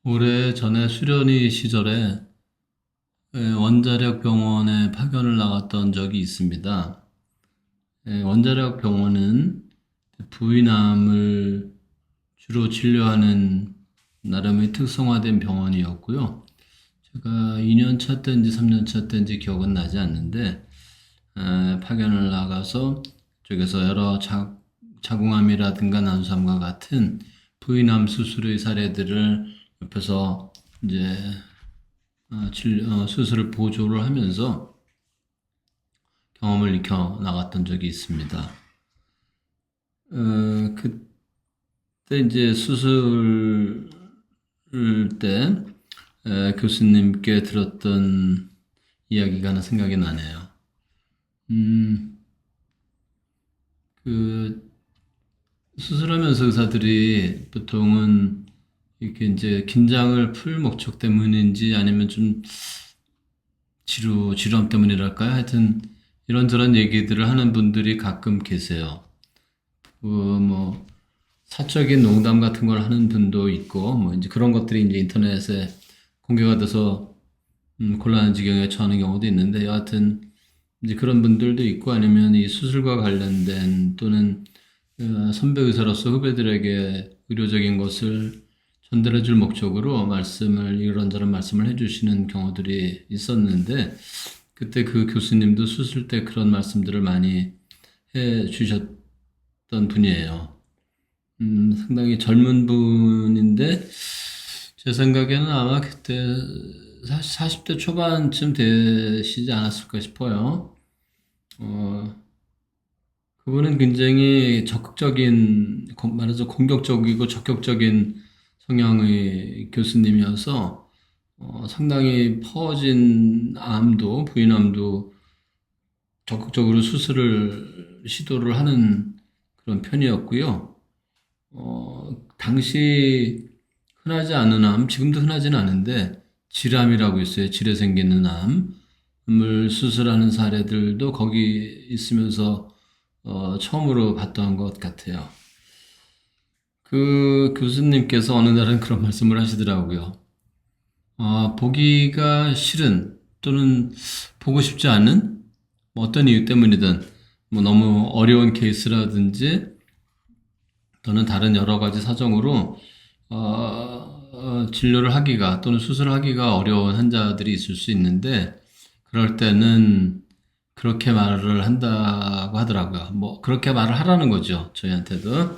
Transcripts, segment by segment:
오래전에 수련의 시절에 원자력 병원에 파견을 나갔던 적이 있습니다. 원자력 병원은 부위암을 주로 진료하는 나름의 특성화된 병원이었고요. 제가 2년 차 때인지 3년 차 때인지 기억은 나지 않는데 파견을 나가서 쪽에서 여러 자궁암이라든가 난수암과 같은 부위암 수술의 사례들을 옆에서 이제 수술을 보조를 하면서 경험을 익혀 나갔던 적이 있습니다. 그때 이제 수술 때 교수님께 들었던 이야기가 하나 생각이 나네요. 음, 그 수술하면서 의사들이 보통은 이렇게 이제 긴장을 풀 목적 때문인지 아니면 좀 지루함 때문이랄까요? 하여튼 이런저런 얘기들을 하는 분들이 가끔 계세요. 뭐 사적인 농담 같은 걸 하는 분도 있고 뭐 이제 그런 것들이 이제 인터넷에 공개가 돼서 곤란한 지경에 처하는 경우도 있는데 여하튼 이제 그런 분들도 있고 아니면 이 수술과 관련된 또는 선배 의사로서 후배들에게 의료적인 것을 전달해 줄 목적으로 이런저런 말씀을 해 주시는 경우들이 있었는데 그때 그 교수님도 수술 때 그런 말씀들을 많이 해 주셨던 분이에요. 상당히 젊은 분인데 제 생각에는 아마 그때 40대 초반쯤 되시지 않았을까 싶어요. 어, 그분은 굉장히 말해서 공격적이고 적극적인 성향의 교수님이어서 상당히 퍼진 부인암도 적극적으로 수술을 시도를 하는 그런 편이었고요. 당시 흔하지 않은 지금도 흔하지는 않은데 질암이라고 있어요. 질에 생기는 암을 수술하는 사례들도 거기 있으면서 처음으로 봤던 것 같아요. 그 교수님께서 어느 날은 그런 말씀을 하시더라고요. 보기가 싫은 또는 보고 싶지 않은 뭐 어떤 이유 때문이든 뭐 너무 어려운 케이스라든지 또는 다른 여러 가지 사정으로 진료를 하기가 또는 수술을 하기가 어려운 환자들이 있을 수 있는데 그럴 때는 그렇게 말을 한다고 하더라고요. 뭐 그렇게 말을 하라는 거죠. 저희한테도.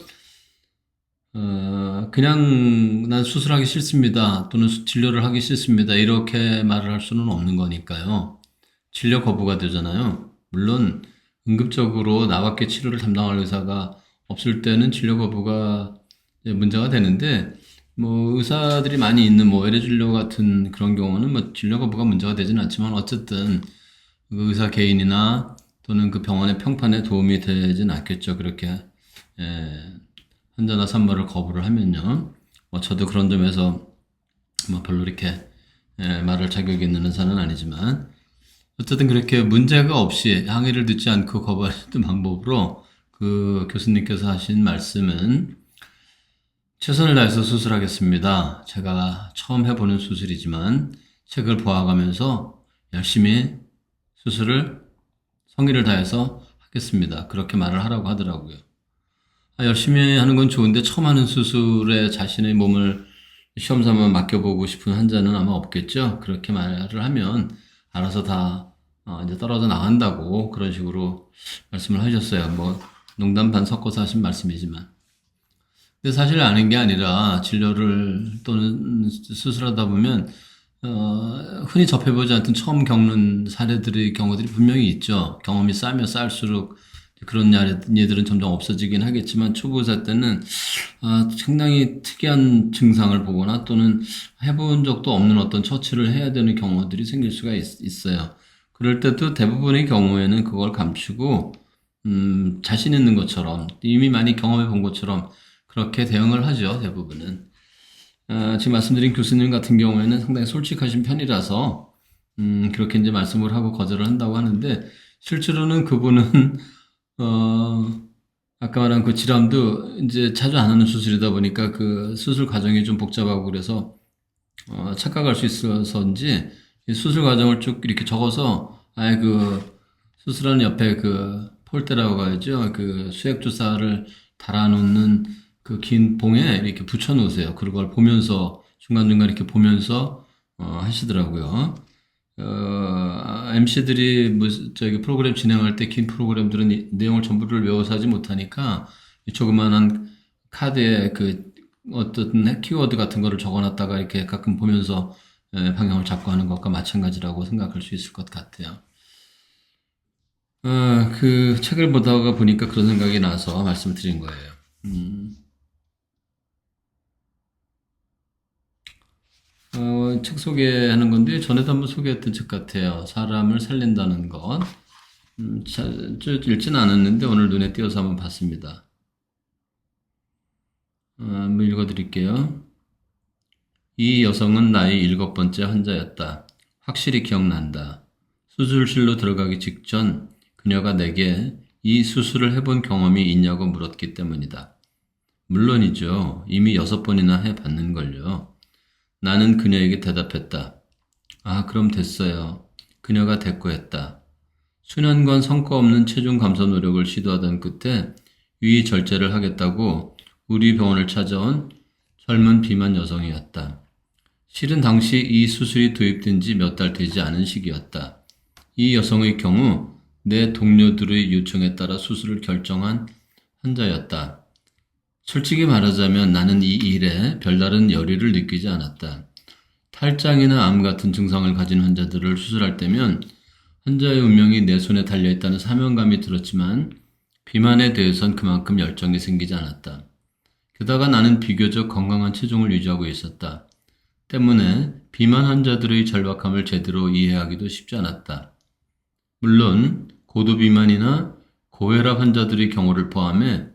그냥 난 수술하기 싫습니다. 또는 진료를 하기 싫습니다. 이렇게 말을 할 수는 없는 거니까요. 진료 거부가 되잖아요. 물론 응급적으로 나밖에 치료를 담당할 의사가 없을 때는 진료 거부가 문제가 되는데 뭐 의사들이 많이 있는 뭐 외래 진료 같은 그런 경우는 뭐 진료 거부가 문제가 되지는 않지만 어쨌든 그 의사 개인이나 또는 그 병원의 평판에 도움이 되진 않겠죠. 그렇게 예, 환자나 산모를 거부를 하면요. 뭐 저도 그런 점에서 뭐 별로 이렇게 말할 자격이 있는 의사는 아니지만 어쨌든 그렇게 문제가 없이 항의를 듣지 않고 거부하는 방법으로 그 교수님께서 하신 말씀은 최선을 다해서 수술하겠습니다. 제가 처음 해보는 수술이지만 책을 보아가면서 열심히 수술을 성의를 다해서 하겠습니다. 그렇게 말을 하라고 하더라고요. 열심히 하는 건 좋은데 처음 하는 수술에 자신의 몸을 시험 삼아 맡겨보고 싶은 환자는 아마 없겠죠. 그렇게 말을 하면 알아서 다 이제 떨어져 나간다고 그런 식으로 말씀을 하셨어요. 뭐 농담 반 섞어서 하신 말씀이지만. 근데 사실 아는 게 아니라 진료를 또는 수술하다 보면 흔히 접해보지 않던 처음 겪는 경우들이 분명히 있죠. 경험이 쌓이면 쌓일수록 그런 예들은 점점 없어지긴 하겠지만 초보자 때는 상당히 특이한 증상을 보거나 또는 해본 적도 없는 어떤 처치를 해야 되는 경우들이 생길 수가 있어요. 그럴 때도 대부분의 경우에는 그걸 감추고 자신 있는 것처럼 이미 많이 경험해 본 것처럼 그렇게 대응을 하죠. 대부분은. 지금 말씀드린 교수님 같은 경우에는 상당히 솔직하신 편이라서 그렇게 이제 말씀을 하고 거절을 한다고 하는데 실제로는 그분은 어, 아까 말한 그 질암도 이제 자주 안 하는 수술이다 보니까 그 수술 과정이 좀 복잡하고 그래서 착각할 수 있어서인지 이 수술 과정을 쭉 이렇게 적어서 아예 그 수술하는 옆에 그 폴대라고 하죠. 그 수액 주사를 달아놓는 그 긴 봉에 이렇게 붙여 놓으세요. 그걸 보면서 중간중간 이렇게 보면서 하시더라고요. MC들이 뭐 저기 프로그램 진행할 때 긴 프로그램들은 내용을 전부를 외워서 하지 못하니까 이 조그만한 카드에 그 어떤 키워드 같은 거를 적어놨다가 이렇게 가끔 보면서 방향을 잡고 하는 것과 마찬가지라고 생각할 수 있을 것 같아요. 그 책을 보다가 보니까 그런 생각이 나서 말씀드린 거예요. 책 소개하는 건데 전에도 한번 소개했던 책 같아요. 사람을 살린다는 것. 쭉 읽진 않았는데 오늘 눈에 띄어서 한번 봤습니다. 한번 읽어드릴게요. 이 여성은 나의 7번째 환자였다. 확실히 기억난다. 수술실로 들어가기 직전 그녀가 내게 이 수술을 해본 경험이 있냐고 물었기 때문이다. 물론이죠. 이미 6번이나 해봤는걸요. 나는 그녀에게 대답했다. 아, 그럼 됐어요. 그녀가 대꾸했다. 수년간 성과 없는 체중 감소 노력을 시도하던 끝에 위 절제를 하겠다고 우리 병원을 찾아온 젊은 비만 여성이었다. 실은 당시 이 수술이 도입된 지 몇 달 되지 않은 시기였다. 이 여성의 경우 내 동료들의 요청에 따라 수술을 결정한 환자였다. 솔직히 말하자면 나는 이 일에 별다른 열의를 느끼지 않았다. 탈장이나 암 같은 증상을 가진 환자들을 수술할 때면 환자의 운명이 내 손에 달려있다는 사명감이 들었지만 비만에 대해선 그만큼 열정이 생기지 않았다. 게다가 나는 비교적 건강한 체중을 유지하고 있었다. 때문에 비만 환자들의 절박함을 제대로 이해하기도 쉽지 않았다. 물론 고도비만이나 고혈압 환자들의 경우를 포함해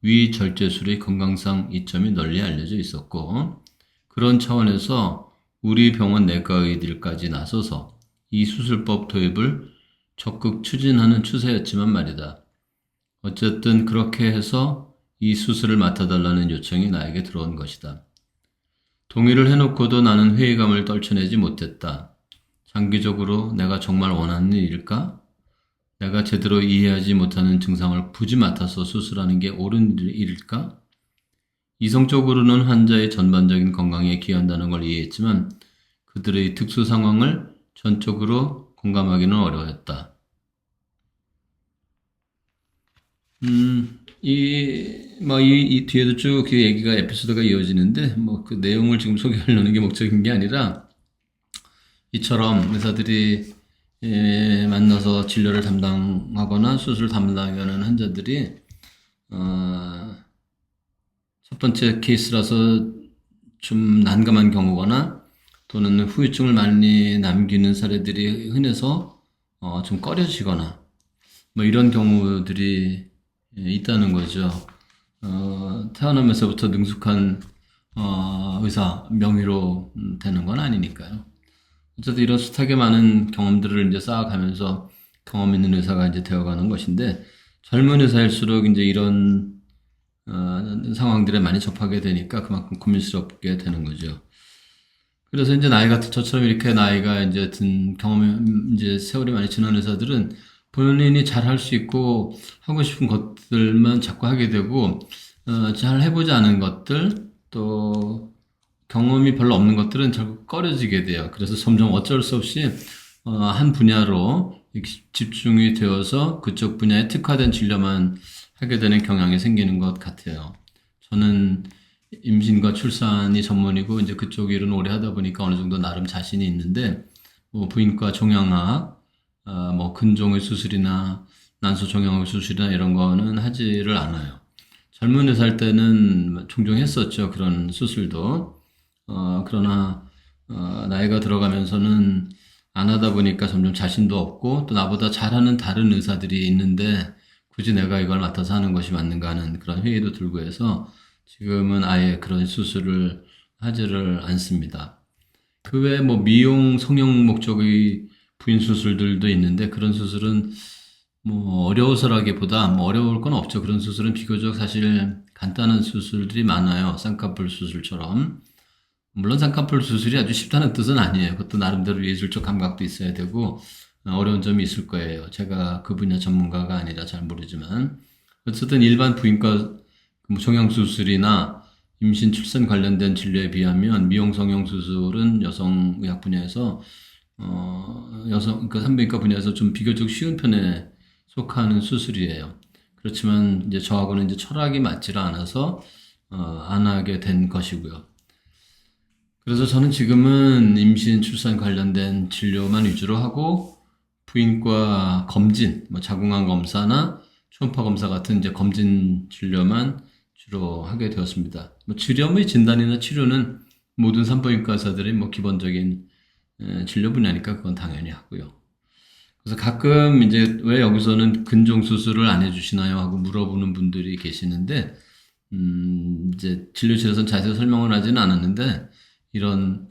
위절제술의 건강상 이점이 널리 알려져 있었고 그런 차원에서 우리 병원 내과의들까지 나서서 이 수술법 도입을 적극 추진하는 추세였지만 말이다. 어쨌든 그렇게 해서 이 수술을 맡아달라는 요청이 나에게 들어온 것이다. 동의를 해놓고도 나는 회의감을 떨쳐내지 못했다. 장기적으로 내가 정말 원하는 일일까? 내가 제대로 이해하지 못하는 증상을 굳이 맡아서 수술하는 게 옳은 일일까? 이성적으로는 환자의 전반적인 건강에 기여한다는 걸 이해했지만 그들의 특수 상황을 전적으로 공감하기는 어려웠다. 이 뒤에도 쭉 그 얘기가 에피소드가 이어지는데, 그 내용을 지금 소개하려는 게 목적인 게 아니라, 이처럼 의사들이 만나서 진료를 담당하거나 수술을 담당하는 환자들이, 첫 번째 케이스라서 좀 난감한 경우거나, 또는 후유증을 많이 남기는 사례들이 흔해서, 좀 꺼려지거나, 이런 경우들이 있다는 거죠. 태어나면서부터 능숙한 의사 명의로 되는 건 아니니까요. 어쨌든 이런 숱하게 많은 경험들을 이제 쌓아가면서 경험 있는 의사가 이제 되어가는 것인데 젊은 의사일수록 이제 이런 상황들에 많이 접하게 되니까 그만큼 고민스럽게 되는 거죠. 그래서 이제 나이가 저처럼 이렇게 나이가 이제 든 경험이 이제 세월이 많이 지난 의사들은 본인이 잘 할 수 있고 하고 싶은 것들만 자꾸 하게 되고 잘 해보지 않은 것들 또 경험이 별로 없는 것들은 자꾸 꺼려지게 돼요. 그래서 점점 어쩔 수 없이 한 분야로 집중이 되어서 그쪽 분야에 특화된 진료만 하게 되는 경향이 생기는 것 같아요. 저는 임신과 출산이 전문이고 이제 그쪽 일은 오래 하다 보니까 어느 정도 나름 자신이 있는데 부인과 종양학 근종의 수술이나 난소 종양의 수술이나 이런 거는 하지를 않아요. 젊은 회사일 때는 종종 했었죠. 그런 수술도. 그러나, 나이가 들어가면서는 안 하다 보니까 점점 자신도 없고 또 나보다 잘하는 다른 의사들이 있는데 굳이 내가 이걸 맡아서 하는 것이 맞는가 하는 그런 회의도 들고 해서 지금은 아예 그런 수술을 하지를 않습니다. 그 외에 미용, 성형 목적의 부인 수술들도 있는데 그런 수술은 어려워서라기보다 어려울 건 없죠. 그런 수술은 비교적 사실 간단한 수술들이 많아요. 쌍꺼풀 수술처럼. 물론 쌍꺼풀 수술이 아주 쉽다는 뜻은 아니에요. 그것도 나름대로 예술적 감각도 있어야 되고 어려운 점이 있을 거예요. 제가 그 분야 전문가가 아니라 잘 모르지만 어쨌든 일반 부인과 뭐 종양수술이나 임신 출산 관련된 진료에 비하면 미용 성형 수술은 여성의학 분야에서 여성 그 산부인과 분야에서 좀 비교적 쉬운 편에 속하는 수술이에요. 그렇지만 이제 저하고는 이제 철학이 맞지를 않아서 안 하게 된 것이고요. 그래서 저는 지금은 임신, 출산 관련된 진료만 위주로 하고 부인과 검진, 뭐 자궁암 검사나 초음파 검사 같은 이제 검진 진료만 주로 하게 되었습니다. 뭐 질염의 진단이나 치료는 모든 산부인과 의사들이 뭐 기본적인 진료 분야니까 그건 당연히 하고요. 그래서 가끔 이제 왜 여기서는 근종 수술을 안 해주시나요? 하고 물어보는 분들이 계시는데, 이제 진료실에서는 자세히 설명을 하지는 않았는데, 이런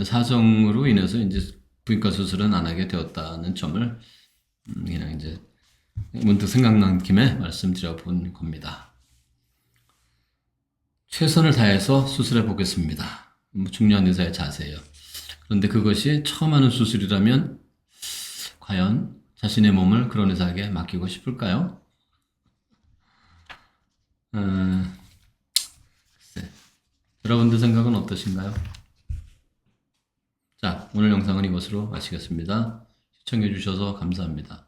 사정으로 인해서 이제 부인과 수술은 안 하게 되었다는 점을 그냥 이제 문득 생각난 김에 말씀드려 본 겁니다. 최선을 다해서 수술해 보겠습니다. 뭐 중요한 의사의 자세예요. 그런데 그것이 처음 하는 수술이라면 과연 자신의 몸을 그런 의사에게 맡기고 싶을까요? 글쎄. 여러분들 생각은 어떠신가요? 자, 오늘 영상은 이것으로 마치겠습니다. 시청해 주셔서 감사합니다.